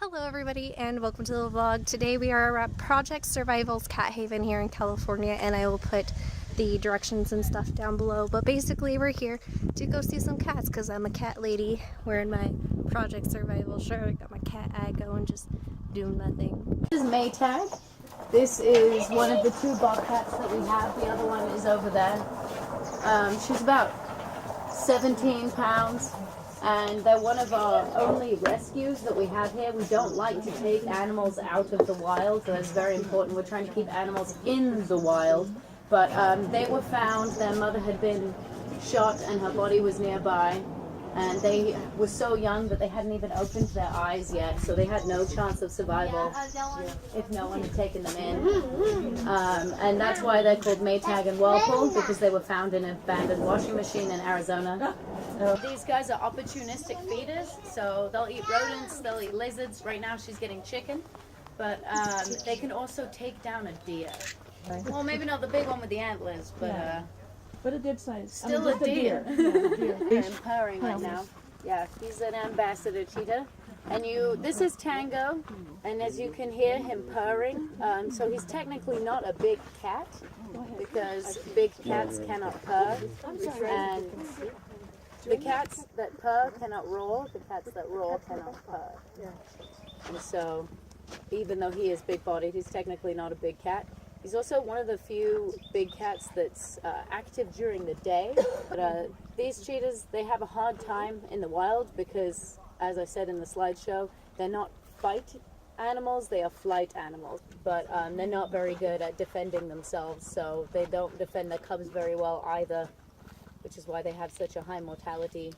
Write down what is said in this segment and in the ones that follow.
Hello everybody and welcome to the vlog. Today we are at Project Survival's Cat Haven here in California, and I will put the directions and stuff down below. But basically we're here to go see some cats because I'm a cat lady wearing my Project Survival shirt. Got my cat eye going, just doing nothing. This is Maytag. This is one of the two bobcats that we have. The other one is over there. She's about 17 pounds. And they're one of our only rescues that we have here. We don't like to take animals out of the wild, so that's very important. We're trying to keep animals in the wild. But they were found, their mother had been shot and her body was nearby. And they were so young that they hadn't even opened their eyes yet, so they had no chance of survival if no one had taken them in. And that's why they're called Maytag and Whirlpool, because they were found in an abandoned washing machine in Arizona. These guys are opportunistic feeders, so they'll eat rodents, they'll eat lizards. Right now she's getting chicken, but they can also take down a deer. Well, maybe not the big one with the antlers, but a good size. still a deer. I'm purring right now. Yeah, he's an ambassador cheetah. And this is Tango, and as you can hear him purring, so he's technically not a big cat, because big cats cannot purr, and the cats that purr cannot roar, the cats that roar cannot purr. And so, even though he is big-bodied, he's technically not a big cat. He's also one of the few big cats that's active during the day. But these cheetahs, they have a hard time in the wild because, as I said in the slideshow, they're not fight animals, they are flight animals. But they're not very good at defending themselves, so they don't defend their cubs very well either, which is why they have such a high mortality.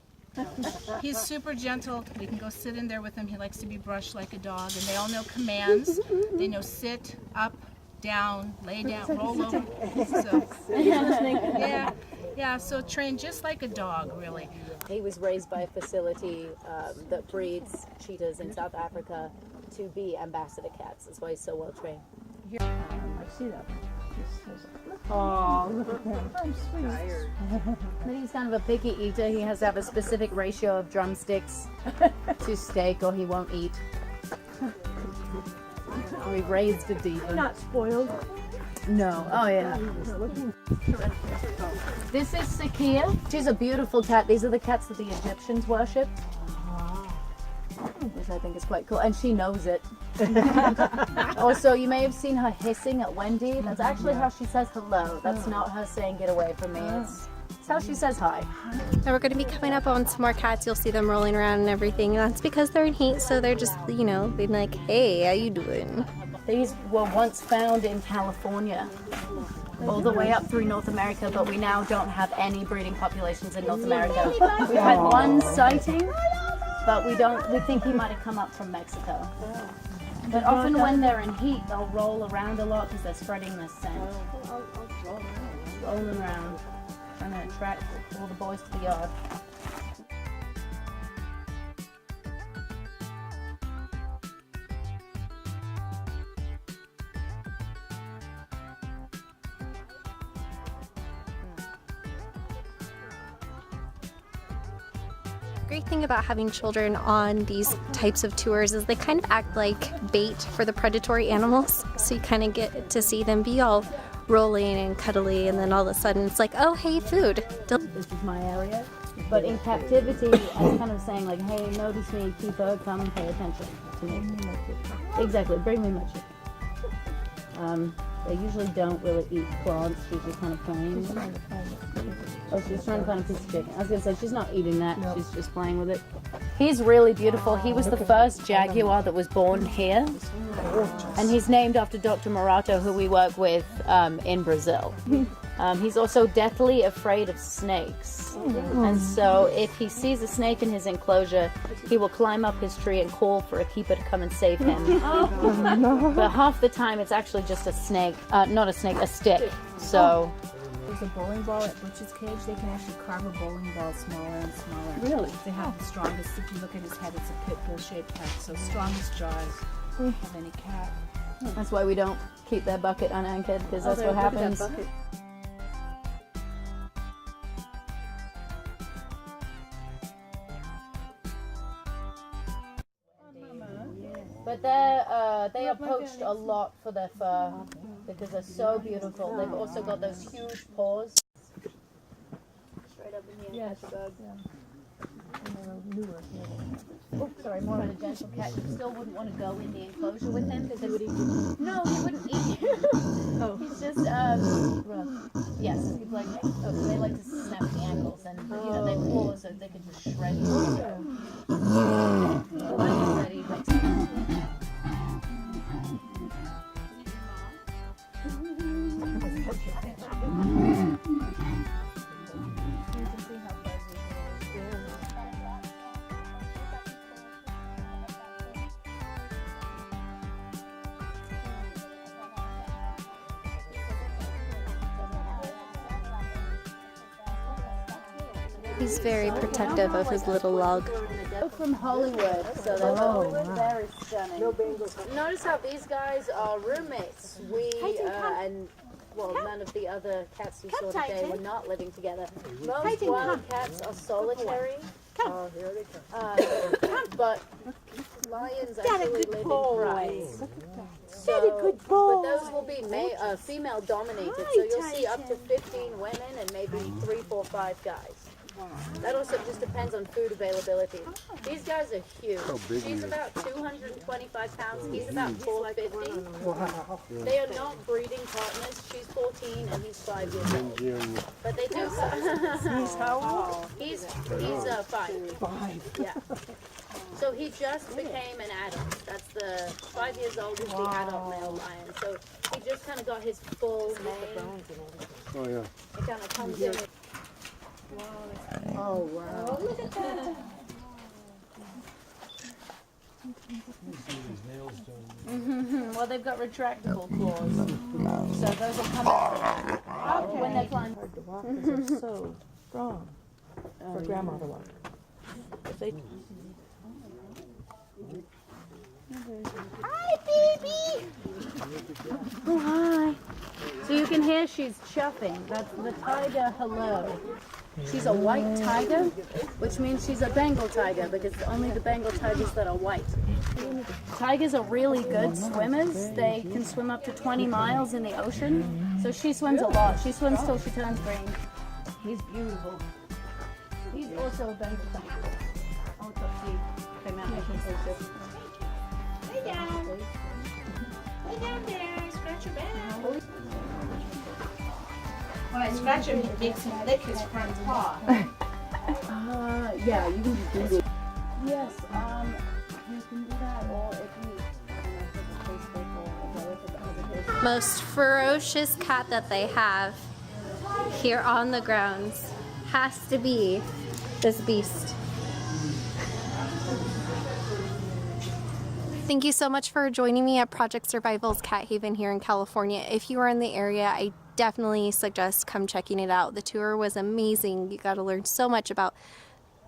He's super gentle. We can go sit in there with him. He likes to be brushed like a dog, and they all know commands. They know sit, up, down, lay down, roll over. So, yeah, so trained just like a dog, really. He was raised by a facility that breeds cheetahs in South Africa to be ambassador cats. That's why he's so well trained. I see that. Oh, look at him. I'm sweet. He's kind of a picky eater. He has to have a specific ratio of drumsticks to steak or he won't eat. We raised a diva. Not spoiled. No. Oh, yeah. This is Sakia. She's a beautiful cat. These are the cats that the Egyptians worshipped, which I think is quite cool. And she knows it. Also, you may have seen her hissing at Wendy. That's actually how she says hello. That's not her saying get away from me. It's how she says hi. Now we're going to be coming up on some more cats. You'll see them rolling around and everything. And that's because they're in heat, so they're just, you know, being like, hey, how you doing? These were once found in California, all the way up through North America, but we now don't have any breeding populations in North America. We've had one sighting, but we think he might have come up from Mexico. But often when they're in heat, they'll roll around a lot because they're spreading their scent. Rolling around, trying to attract all the boys to the yard. Great thing about having children on these types of tours is they kind of act like bait for the predatory animals. So you kind of get to see them be all rolling and cuddly, and then all of a sudden it's like, oh, hey, food. This is my area. But in captivity, I was kind of saying like, hey, notice me, keeper, come and pay attention to me. Exactly, bring me my chicken. They usually don't really eat plants, she's just kind of playing. Oh, she's trying to find a piece of chicken. I was going to say, she's not eating that, she's just playing with it. He's really beautiful. He was the first jaguar that was born here. And he's named after Dr. Morato, who we work with in Brazil. He's also deathly afraid of snakes. And so if he sees a snake in his enclosure, he will climb up his tree and call for a keeper to come and save him. But half the time it's actually just a snake, not a snake, a stick. So There's a bowling ball at Butch's cage. They can actually carve a bowling ball smaller and smaller. Really? They have the strongest. If you look at his head, it's a pit bull shaped head. So strongest jaws of any cat. that's why we don't keep their bucket unanchored, because that's what happens. But they are poached a lot for their fur because they're so beautiful. They've also got those huge paws. Straight up in the bug. Oh, sorry, more of a gentle cat. You still wouldn't want to go in the enclosure with him because no, he wouldn't eat you. Oh, he's just yes, he's like they like to snap the ankles and you know they claw so they can just shred you. So, like I said, he likes to. He's very protective of his little log. They're from Hollywood, so they're very stunning. Notice how these guys are roommates. We and well, none of the other cats you saw today were not living together. Most wild cats are solitary. But lions actually live in prides. So, but those will be female dominated. So you'll see up to 15 women and maybe 3, 4, 5 guys. That also just depends on food availability. These guys are huge. She's about 225 pounds. He's about 450. They are not breeding partners. She's 14 and he's 5 years old. But they do. He's how old? He's 5. 5. Yeah. So he just became an adult. That's the 5 years old is the adult male lion. So he just kind of got his full mane. Oh yeah. It kind of comes in. Oh wow! Oh, look at that! Well, they've got retractable claws, so those will come out when they're flying. Hard to walk because they're so strong for grandma to walk. If they... Hi, baby! Oh, hi. So you can hear she's chuffing. That's the tiger hello. She's a white tiger, which means she's a Bengal tiger because only the Bengal tigers that are white. Tigers are really good swimmers. They can swim up to 20 miles in the ocean. So she swims a lot. She swims till she turns green. He's beautiful. He's also a Bengal tiger. Oh, she came out making pictures. Lay down. Lay down there. Scratch your back. When I scratch him, it makes him lick his front paw. Yeah, you can just do it. Yes, you can do that, or if you, I don't know, if it's Facebook or Most ferocious cat that they have here on the grounds has to be this beast. Thank you so much for joining me at Project Survival's Cat Haven here in California. If you are in the area, I definitely suggest come checking it out. The tour was amazing. You got to learn so much about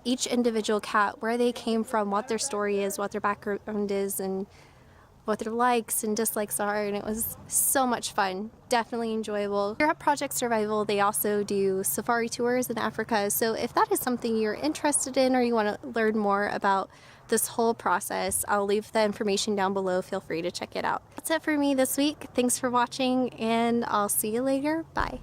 each individual cat, where they came from, what their story is, what their background is, and what their likes and dislikes are, and it was so much fun. Definitely enjoyable. Here at Project Survival, they also do safari tours in Africa, so if that is something you're interested in or you want to learn more about this whole process, I'll leave the information down below. Feel free to check it out. That's it for me this week. Thanks for watching, and I'll see you later. Bye.